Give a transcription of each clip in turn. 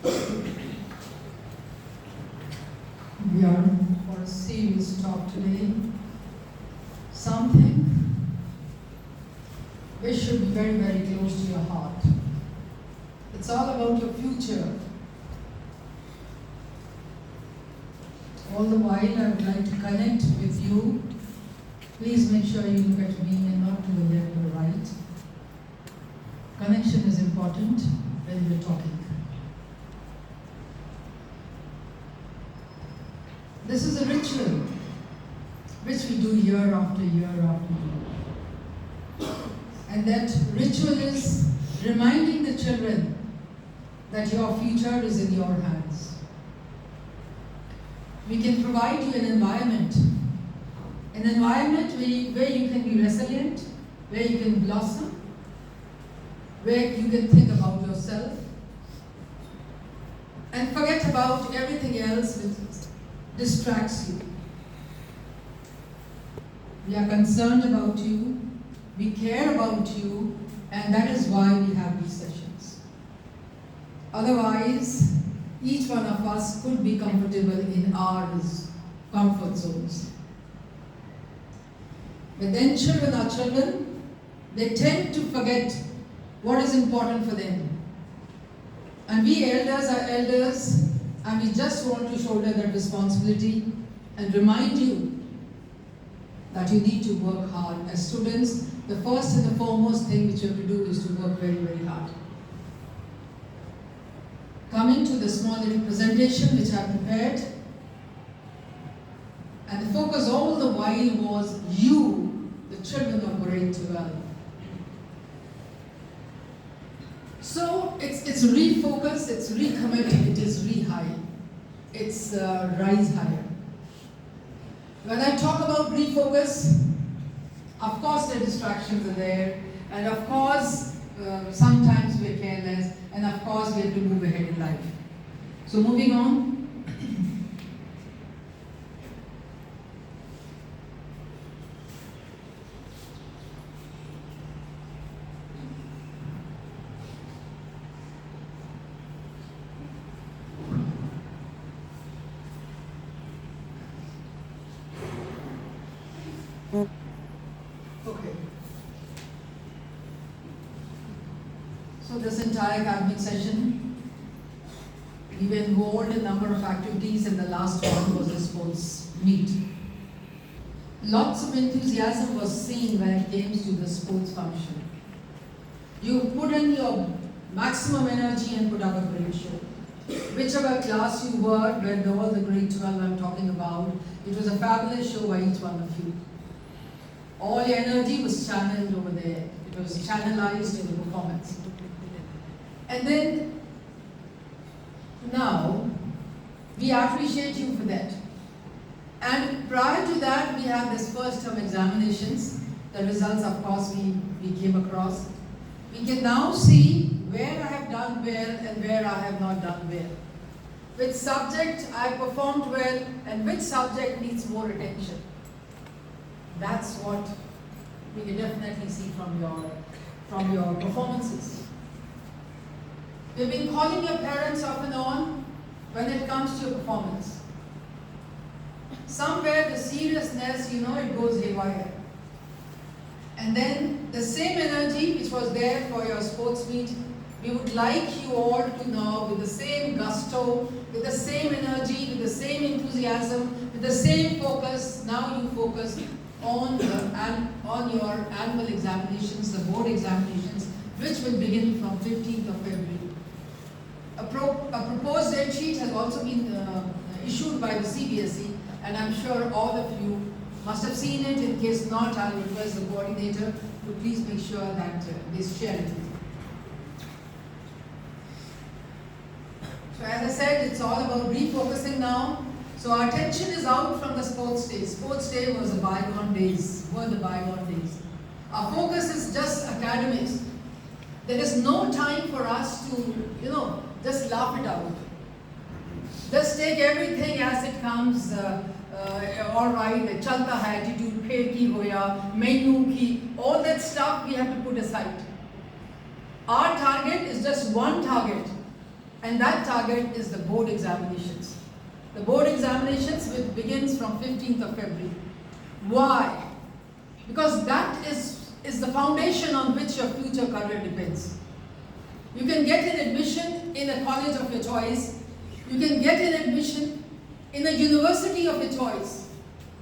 We are for a serious talk today. Something which should be very, very close to your heart. It's all about your future. All the while, I would like to connect with you. Please make sure you look at me and not to the left or right. Connection is important when we're talking. This is a ritual which we do year after year after year. And that ritual is reminding the children that your future is in your hands. We can provide you an environment where you can be resilient, where you can blossom, where you can think about yourself and forget about everything else which distracts you. We are concerned about you, we care about you, and that is why we have these sessions. Otherwise, each one of us could be comfortable in our comfort zones. But then children are children, they tend to forget what is important for them. And we elders are elders, and we just want to shoulder that responsibility and remind you that you need to work hard. As students, the first and the foremost thing which you have to do is to work very, very hard. Coming to the small little presentation which I prepared, and the focus all the while was you, the children of grade 12. So it's refocus, it's recommit, it is re-high. It's rise higher. When I talk about refocus, of course the distractions are there, and of course sometimes we're careless, and of course we have to move ahead in life. So moving on. Okay. So this entire academic session, we were involved in a number of activities, and the last one was a sports meet. Lots of enthusiasm was seen when it came to the sports function. You put in your maximum energy and put up a great show. Whichever class you were, when all the grade 12 I'm talking about, it was a fabulous show by each one of you. All your energy was channeled over there. It was channelized in the performance. And then, now, we appreciate you for that. And prior to that, we had this first term examinations. The results, of course, we came across. We can now see where I have done well and where I have not done well. Which subject I performed well and which subject needs more attention. That's what we can definitely see from your performances. We've been calling your parents off and on when it comes to your performance. Somewhere the seriousness, it goes haywire. And then the same energy which was there for your sports meet, we would like you all to now, with the same gusto, with the same energy, with the same enthusiasm, with the same focus, now you focus on your annual examinations, the board examinations, which will begin from 15th of February. A proposed date sheet has also been issued by the CBSE, and I'm sure all of you must have seen it. In case not, I'll request the coordinator to please make sure that they share it with you. So as I said, it's all about refocusing now. So our attention is out from the sports day. Sports day was the bygone days, were the bygone days. Our focus is just academics. There is no time for us to, just laugh it out. Just take everything as it comes. All right, the chalta hai attitude, phir ki hoya, menu ki, all that stuff we have to put aside. Our target is just one target, And that target is the board examinations. The board examinations begins from 15th of February. Why? Because that is the foundation on which your future career depends. You can get an admission in a college of your choice. You can get an admission in a university of your choice.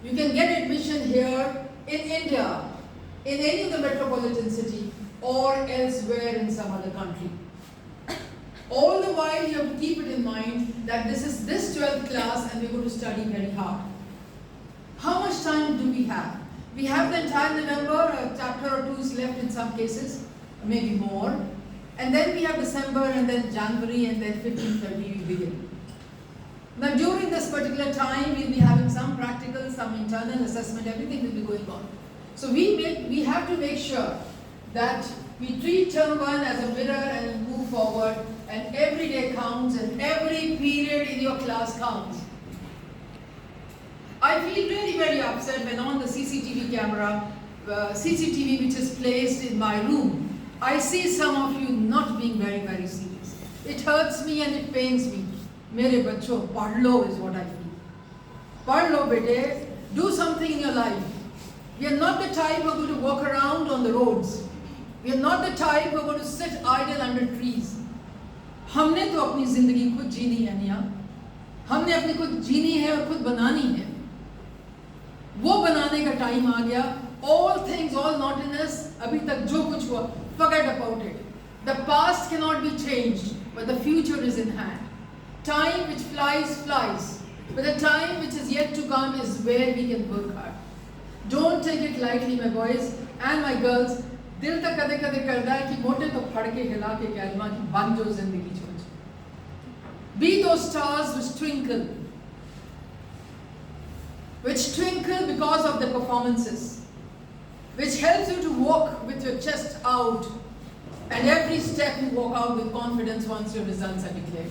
You can get admission here in India, in any of the metropolitan city, or elsewhere in some other country. All the while you have to keep it in mind that this is this 12th class and we're going to study very hard. How much time do we have? We have the entire November, a chapter or two is left in some cases, maybe more. And then we have December and then January and then 15th February we begin. Now during this particular time we'll be having some practical, some internal assessment, everything will be going on. So we have to make sure that we treat term 1 as a mirror and move forward, and every day counts and every period in your class counts. I feel really very upset when on the CCTV camera, CCTV which is placed in my room, I see some of you not being very, very serious. It hurts me and it pains me. Mere bachcho, padh lo is what I feel. Padh lo bete, do something in your life. We are not the type who are going to walk around on the roads. We are not the type who are going to sit idle under trees. हमने तो अपनी जिंदगी खुद जीनी है निया, हमने अपनी खुद जीनी है और खुद बनानी है. वो बनाने का टाइम आ गया. All things, all naughtiness, अभी तक जो कुछ हुआ, forget about it. The past cannot be changed, but the future is in hand. Time which flies, flies. But the time which is yet to come is where we can work hard. Don't take it lightly, my boys and my girls. दिल तक कदे कदे करता है कि मोटे तो फड़ के हिला के कह दूँ कि बन जो जिंदगी छोड़. Be those stars which twinkle because of the performances, which helps you to walk with your chest out, and every step you walk out with confidence once your results are declared.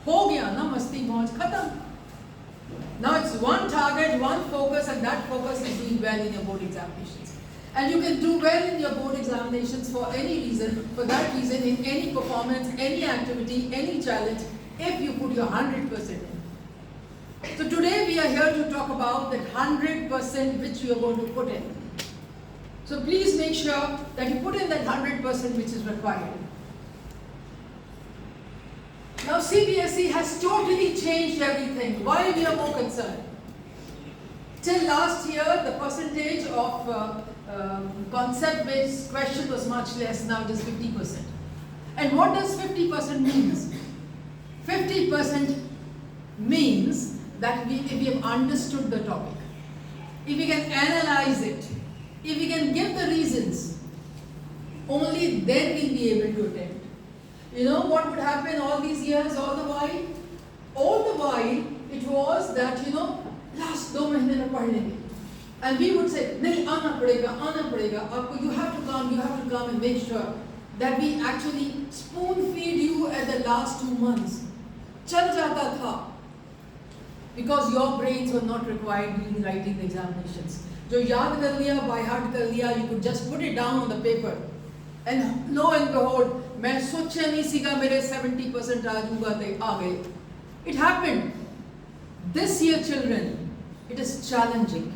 हो गया ना मस्ती मौज खत्म. Now it's one target, one focus, and that focus is doing well in your board examinations. And you can do well in your board examinations for any reason, for that reason, in any performance, any activity, any challenge, if you put your 100% in. So today we are here to talk about that 100% which you are going to put in. So please make sure that you put in that 100% which is required. Now CBSE has totally changed everything. Why we are more concerned? Till last year, the percentage of concept-based question was much less. Now it is 50%. And what does 50% mean? 50% means that if we have understood the topic, if we can analyze it, if we can give the reasons, only then we'll be able to attempt. You know what would happen all these years, all the while? All the while, it was that, last 2 mahine na padh lenge. And we would say, nahi, aana padega, you have to come and make sure that we actually spoon feed you at the last 2 months. Chal jata tha. Because your brains were not required during writing the examinations. Jo yaad kar liya, by heart kar liya, you could just put it down on the paper. And lo and behold, main socha nahi siga mere 70% aa jaunga te aa gaye. It happened. This year, children, it is challenging.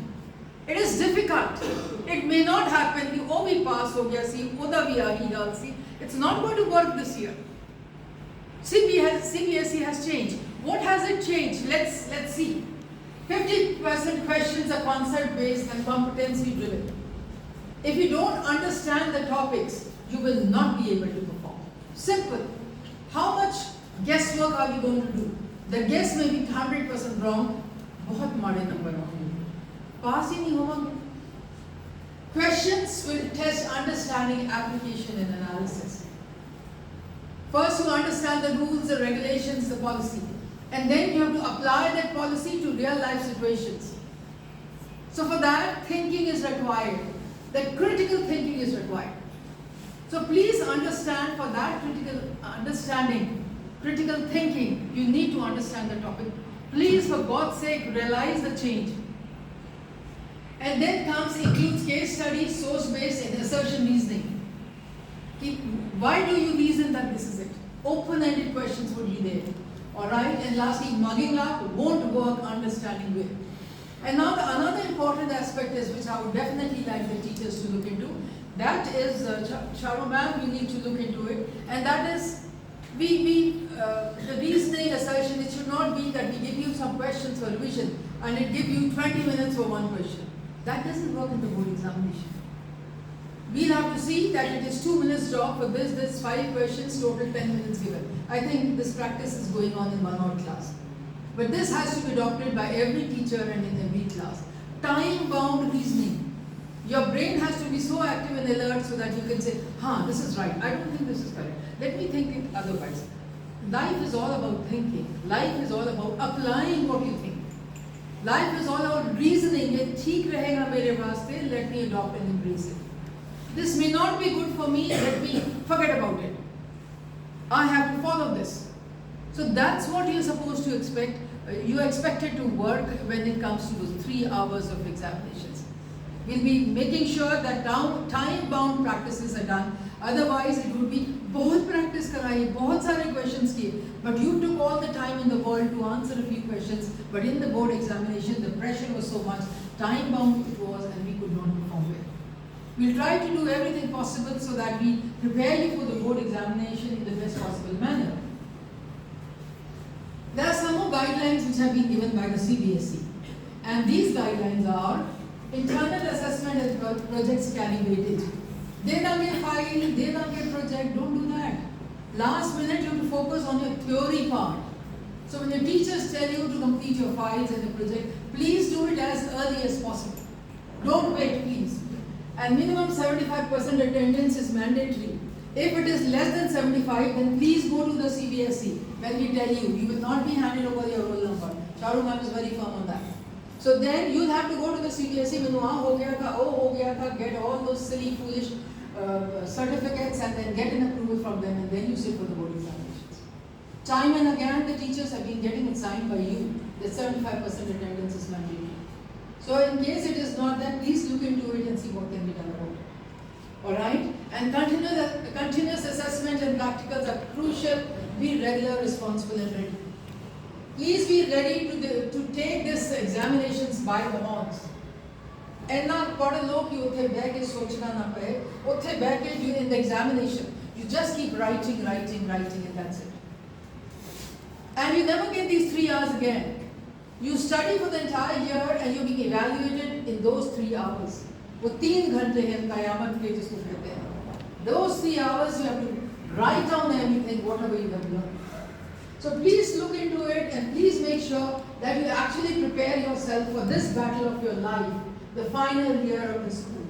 It is difficult. It may not happen. The OB pass ho gaya si, oda bhi aahi dal si. It's not going to work this year. CBSE has changed. What has it changed? Let's see. 50% questions are concept based and competency driven. If you don't understand the topics, you will not be able to perform. Simple. How much guesswork are we going to do? The guess may be 100% wrong. बहुत माड़े number होंगे. Pass ही नहीं होगा. Questions will test understanding, application, and analysis. First, you understand the rules, the regulations, the policy, and then you have to apply that policy to real life situations. So for that, thinking is required. That critical thinking is required. So please understand, for that critical understanding, critical thinking, you need to understand the topic. Please, for God's sake, realize the change. And then includes case studies, source-based, and assertion reasoning. Why do you reason that this is it? Open-ended questions would Alright, and lastly, mugging up won't work, understanding will. And now another important aspect is, which I would definitely like the teachers to look into, that is, Charu ma'am, we need to look into it, and that is, the reasoning assertion, it should not be that we give you some questions for revision and it give you 20 minutes for one question. That doesn't work in the board examination. We'll have to see that it is 2 minutes job for this 5 questions, total 10 minutes given. I think this practice is going on in one odd class. But this has to be adopted by every teacher and in every class. Time-bound reasoning. Your brain has to be so active and alert so that you can say, this is right, I don't think this is correct. Let me think it otherwise. Life is all about thinking. Life is all about applying what you think. Life is all about reasoning. Theek rahega mere waaste, let me adopt and embrace it. This may not be good for me, let me forget about it. I have to follow this. So that's what you're supposed to expect. You are expected to work when it comes to those 3 hours of examinations. We'll be making sure that time-bound practices are done. Otherwise, it would be बहुत practice कराई, बहुत सारे questions किए, but you took all the time in the world to answer a few questions. But in the board examination, the pressure was so much, time-bound it was, and we could not perform well. We'll try to do everything possible so that we prepare you for the board examination in the best possible manner. There are some more guidelines which have been given by the CBSE, and these guidelines are internal assessment and projects carry weightage. They don't get file, they don't get project, don't do that. Last minute you have to focus on your theory part. So when your teachers tell you to complete your files and the project, please do it as early as possible. Don't wait, please. And minimum 75% attendance is mandatory. If it is less than 75, then please go to the CBSE. When we tell you, you will not be handed over your roll number. Charu ma'am is very firm on that. So then you'll have to go to the CBSE, when ho gaya tha, get all those silly, foolish certificates and then get an approval from them, and then you sit for the board examinations. Time and again, the teachers have been getting it signed by you that 75% attendance is mandatory. So in case it is not, then please look into it and see what can be done about it. Alright? And continuous assessment and practicals are crucial. Be regular, responsible and ready. Please be ready to take this examinations by the horns. And not पढ़ लो कि उठे बैठ के सोचना ना पड़े. उठे बैठ के during the examination, you just keep writing, and that's it. And you never get these 3 hours again. You study for the entire year and you're being evaluated in those 3 hours. वो 3 घंटे हैं क़यामत के जिसको कहते हैं. Those 3 hours you have to write down everything, whatever you have learned. So please look into it and please make sure that you actually prepare yourself for this battle of your life, the final year of the school.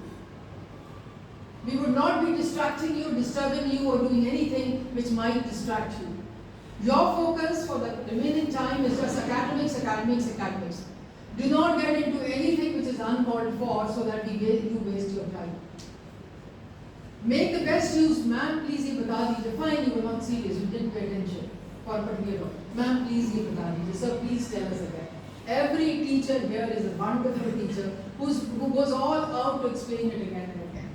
We would not be distracting you, disturbing you, or doing anything which might distract you. Your focus for the remaining time is just academics. Do not get into anything which is uncalled for so that you waste your time. Make the best use. Ma'am, please ye bata dijiye. Fine, you were not serious, you didn't pay attention for a particular topic. Ma'am, please ye bata dijiye. Sir, please tell us again. Every teacher here is a wonderful teacher who goes all out to explain it again and again.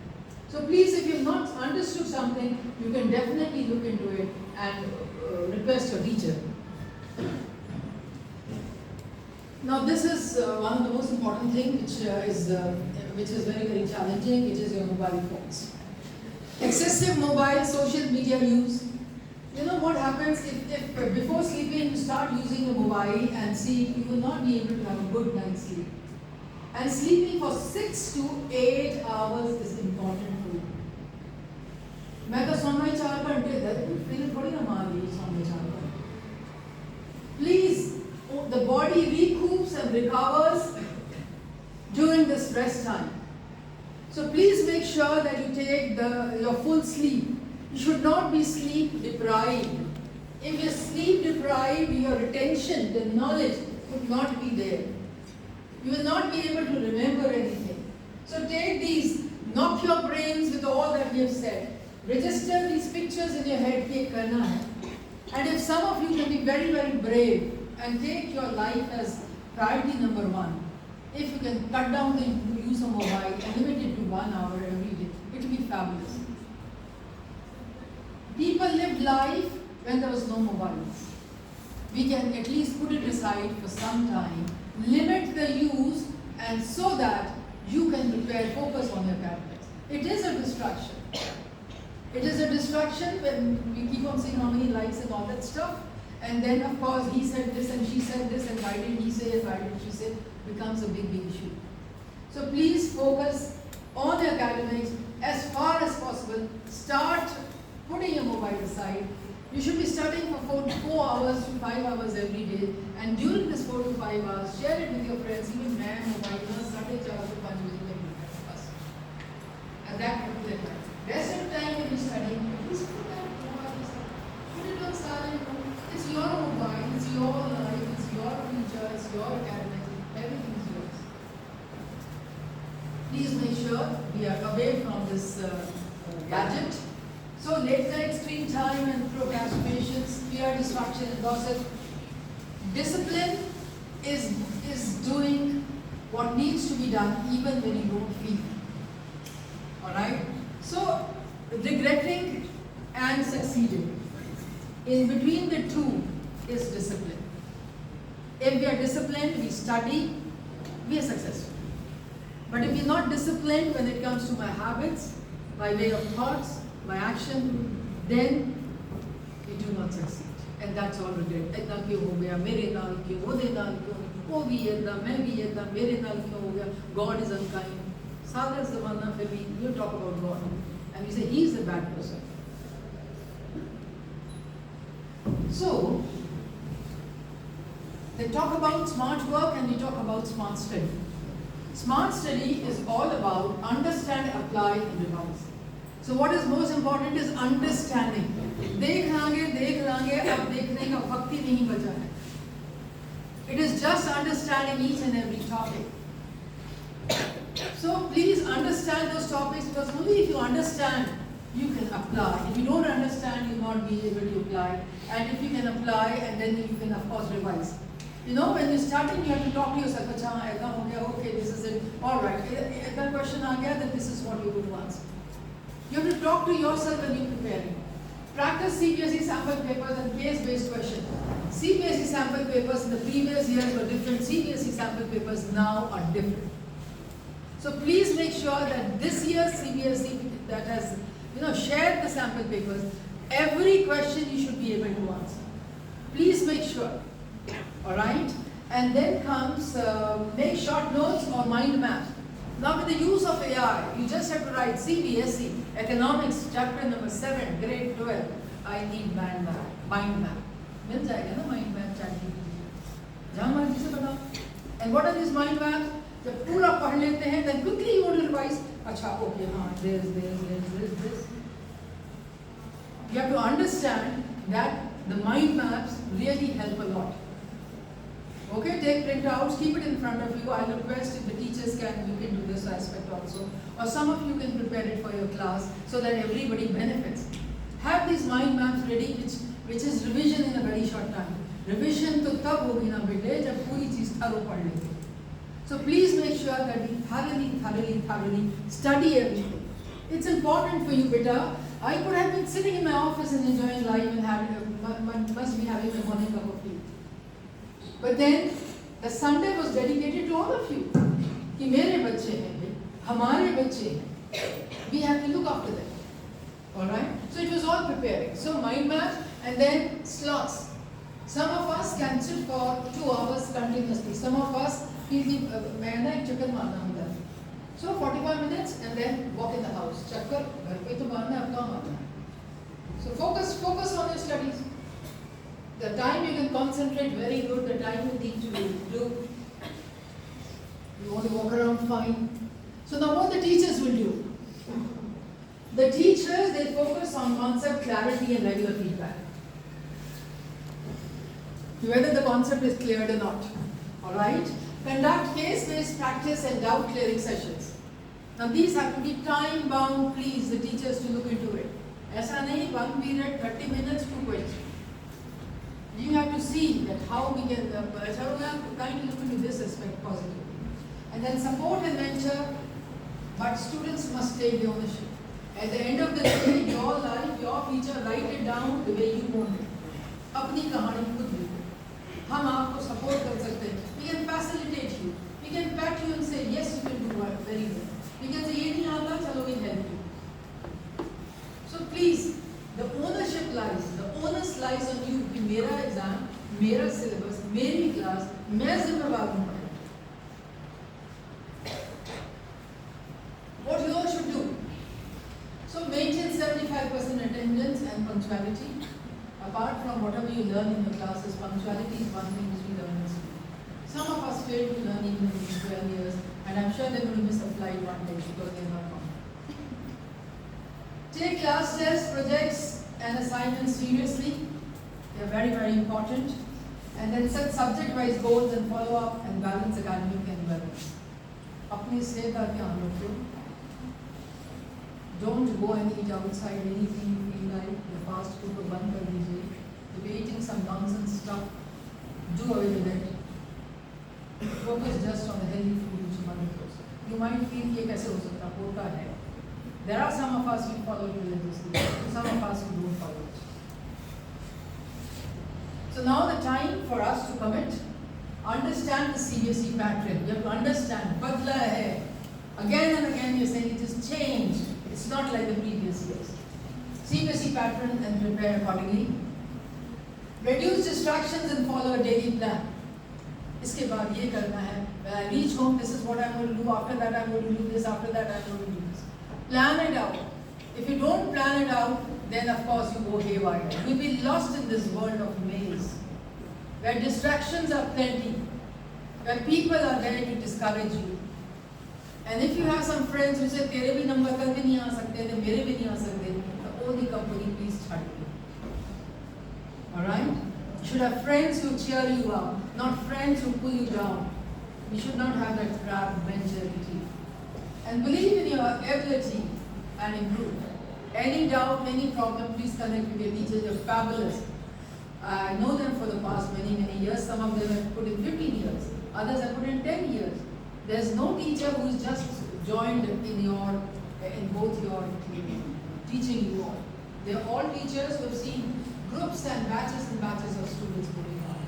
So please, if you have not understood something, you can definitely look into it and request your teacher. Now this is one of the most important things which is very, very challenging, which is your mobile phones. Excessive mobile social media use. You know what happens if before sleeping you start using your mobile and see, you will not be able to have a good night's sleep. And sleeping for 6 to 8 hours is important for you. मैं तो सोना ही 4 घंटे फिर थोड़ी ना मार ली सोना 4 घंटे. Please, the body recoups and recovers during this rest time. So please make sure that you take your full sleep. You should not be sleep deprived. If you're sleep deprived, your retention, the knowledge would not be there. You will not be able to remember anything. So take these, knock your brains with all that we have said. Register these pictures in your head, take karna hai. And if some of you can be very, very brave and take your life as priority number 1, if you can cut down the use of mobile and limit it to 1 hour every day, it will be fabulous. People lived life when there was no mobiles. we can at least put it aside for some time, limit the use, and so that you can prepare, focus on your academics. It is a distraction. It is a distraction when we keep on saying how many likes and all that stuff. And then of course he said this and she said this and why did he say it, why did she say it, becomes a big issue. So please focus on your academics as far as possible. Start putting your mobile aside. You should be studying for 4 hours to 5 hours every day, and during this 4 to 5 hours, share it with your friends. Even man mobile na 4:30 to 5 bas. At that particular time. Rest of the time when you study, please put that mobile aside. Put it on silent mode. It's your mobile, it's your life, it's your future, it's your academics, everything is yours. Please make sure we are away from this gadget. So late night screen time and procrastinations, fear, distraction and gossip. Discipline is doing what needs to be done even when you don't feel it. Alright? So regretting and succeeding. In between the two is discipline. If we are disciplined, we study, we are successful. But if we are not disciplined when it comes to my habits, my way of thoughts, my action, then we do not succeed. And that's all regret. इतना क्यों हो गया, मेरे नाल क्यों, वो दे नाल क्यों, वो भी ऐदा, मैं भी ऐदा, मेरे नाल क्यों हो गया, God is unkind. सारा ज़माना फिर भी you talk about God, and you say he is a bad person. So they talk about smart work and we talk about smart study. Smart study is all about understand, apply, and revise. So what is most important is understanding. देख लांगे, अब देखने का वक्त ही नहीं बचा है. It is just understanding each and every topic. So please understand those topics, because only if you understand, you can apply. If you don't understand, you will not be able to apply. And if you can apply, and then you can of course revise. You know, when you're starting, you have to talk to yourself. Okay, this is it. All right. If that question aa gaya, then this is what you're going to answer. You have to talk to yourself when you're preparing. Practice CBSE sample papers and case-based questions. CBSE sample papers in the previous years were different. CBSE sample papers now are different. So please make sure that this year's CBSE that has, shared the sample papers, every question you should be able to answer. Please make sure. All right? And then comes make short notes or mind maps. Now with the use of AI, you just have to write CBSE, Economics, chapter number 7, grade 12. I need mind map. मिल जाएगा ना mind map ChatGPT. जहाँ मर्जी से बताओ. And what are these mind maps? जब पूरा पढ़ लेते हैं, then quickly you want to revise. अच्छा, okay, हाँ, this. You have to understand that the mind maps really help a lot. Okay, take printouts, keep it in front of you. I request if the teachers can look into this aspect also. Or some of you can prepare it for your class so that everybody benefits. Have these mind maps ready, which is revision in a very short time. Revision to tab hogi na bete jab puri cheez tharo pad lenge. So please make sure that you thoroughly study everything. It's important for you, beta. I could have been sitting in my office and enjoying life and must be having a morning cup of tea. But then the Sunday was dedicated to all of you. कि मेरे बच्चे हैं, हमारे बच्चे हैं. We have to look after them. All right. So it was all preparing. So mind map and then slots. Some of us can sit for 2 hours continuously. Some of us मैं ना एक चक्कर मारना होता है. So 45 minutes and then walk in the house. चक्कर घर पे तो मारना है, अब कहाँ मारना है. So focus on your studies. The time you can concentrate very good, the time you need to do, you want to walk around fine. So now what the teachers will do? The teachers, they focus on concept clarity and regular feedback. Whether the concept is cleared or not. Alright? Conduct case-based practice and doubt clearing sessions. Now these have to be time bound, please, the teachers to look into it. ऐसा नहीं, 1 period, 30 minutes, 2 questions. You have to see that how we can, kindly look into this aspect positively. And then support and mentor, but students must take the ownership. At the end of the day, your life, your future, write it down the way you want it. अपनी कहानी खुद लिखो. हम आपको support कर सकते हैं. We can facilitate you. We can pat you and say yes, you can do very well. We can say ये नहीं आता, चलो we'll help you. So please, the ownership lies, the onus lies on you कि मेरा exam, मेरा syllabus, मेरी class, मैं जिम्मेवार हूँ. What you all should do? So maintain 75% attendance and punctuality. Apart from whatever you learn in your classes, punctuality is one thing which we learn in school. Some of us fail to learn even in 12 years, and I'm sure they're going to miss a flight one day because they're not coming. Take class tests, projects, and assignments seriously. They're very, very important. And then set subject-wise goals and follow up and balance academic and wellness. अपनी सेहत का ध्यान रखो. Don't go and eat outside anything you feel like. The fast food को बंद कर दीजिए. If you're eating some nonsense stuff, do away with it. Focus just on the healthy food which you want to do. You might feel ये कैसे हो सकता है? होता है. There are some of us who follow it religiously. Some of us who don't follow it. So now the time for us to commit. Understand the CBSE pattern. You have to understand. बदला है. Again and again you're saying it has changed. It's not like the previous years. CBSE pattern and prepare accordingly. Reduce distractions and follow a daily plan. इसके बाद ये करना है. When I reach home, this is what I'm going to do. After that, I'm going to do this. After that, I'm going to do this. Plan it out. If you don't plan it out, then of course you go haywire. You'll be lost in this world of maze, where distractions are plenty, where people are there to discourage you. And if you have some friends who say, तेरे भी number कल भी नहीं आ सकते, तो मेरे भी नहीं आ सकते, तो own the company, please छाड़ दो. Alright? You should have friends who cheer you up, not friends who pull you down. You should not have that crab mentality. And believe in your ability and improve. Any doubt, any problem, please connect with your teachers. They're fabulous. I know them for the past many, many years. Some of them have put in 15 years. Others have put in 10 years. There's no teacher who is just joined in both your teaching you all. They're all teachers who have seen groups and batches of students moving on.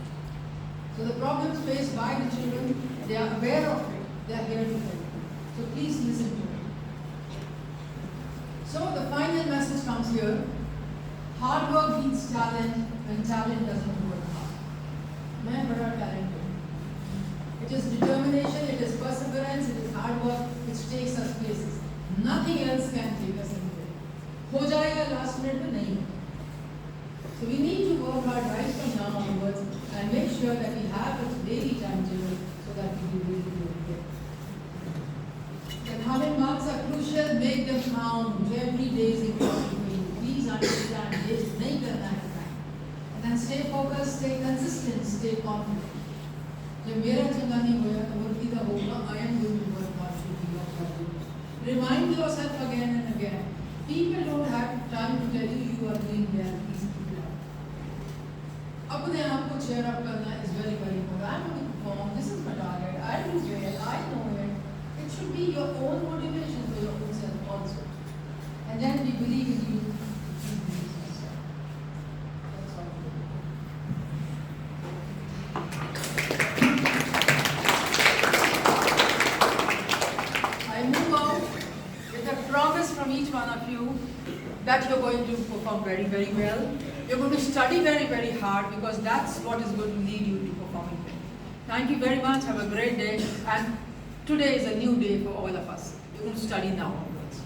So the problems faced by the children, they are aware of it. They are here to help. So please listen to it. So the final message comes here. Hard work beats talent when talent doesn't work hard. मैं बड़ा talent हूँ. It is determination, it is perseverance, it is hard work which takes us places. Nothing else can take us anywhere. हो जाएगा last minute में नहीं. So we need to work hard right from now onwards and make sure that we have a daily timetable so that we do really good. And having marks are crucial, make them count. Every day is important for you. Please understand this, nahi karna hai time. And then stay focused, stay consistent, stay confident. जब मेरा चंगा नहीं होया तो वो किधर होगा? I am going to work hard to be your problem. Remind yourself again and again. People don't have time to tell you you are doing well. Please keep it up. अपने आप को cheer up करना is very, very important. I'm going to perform. This is my target. I do well. I know it. It should be your own motivation for your own self also. And then we believe in you. That's all. I move on with a promise from each one of you that you're going to perform very, very well. You're going to study very, very hard because that's what is going to lead you to performing well. Thank you very much. Have a great day. And today is a new day for all of us. You're going to study now onwards.